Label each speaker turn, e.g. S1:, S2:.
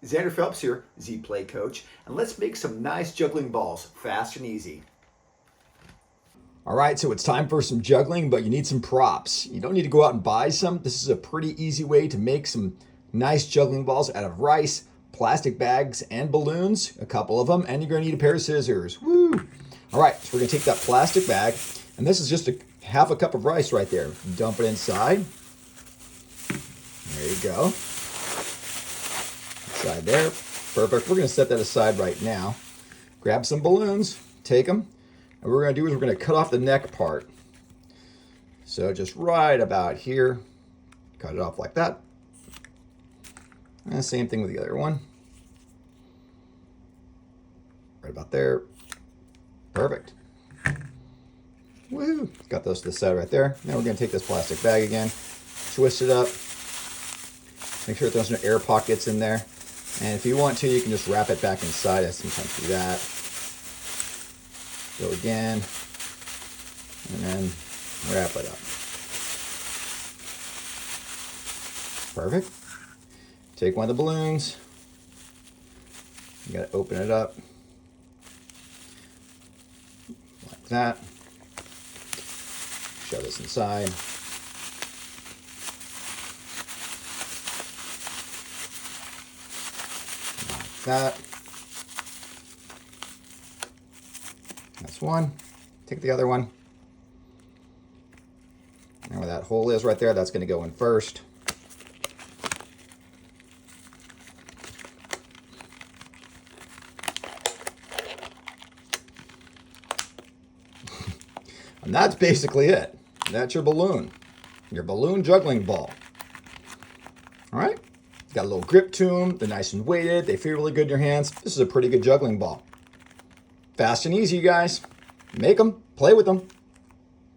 S1: Xander Phelps here, Z Play Coach, and let's make some nice juggling balls, fast and easy.
S2: All right, so it's time for some juggling, but you need some props. You don't need to go out and buy some. This is a pretty easy way to make some nice juggling balls out of rice, plastic bags, and balloons, a couple of them, and you're gonna need a pair of scissors. Woo! All right, so we're gonna take that plastic bag, and this is just half a cup of rice right there. Dump it inside. There you go. Inside there, perfect. We're gonna set that aside right now. Grab some balloons, take them, and what we're gonna do is we're gonna cut off the neck part. So just right about here, cut it off like that. And same thing with the other one. Right about there. Perfect. Woo! Got those to the side right there. Now we're gonna take this plastic bag again, twist it up, make sure there's no air pockets in there. And if you want to, you can just wrap it back inside. I sometimes do that. Go again, and then wrap it up. Perfect. Take one of the balloons. You gotta open it up like that. Shove this inside. Like that. That's one. Take the other one. And where that hole is right there, that's going to go in first. And that's basically it. That's your balloon juggling ball. All right? It's got a little grip to them. They're nice and weighted. They feel really good in your hands. This is a pretty good juggling ball. Fast and easy, you guys. Make them, play with them.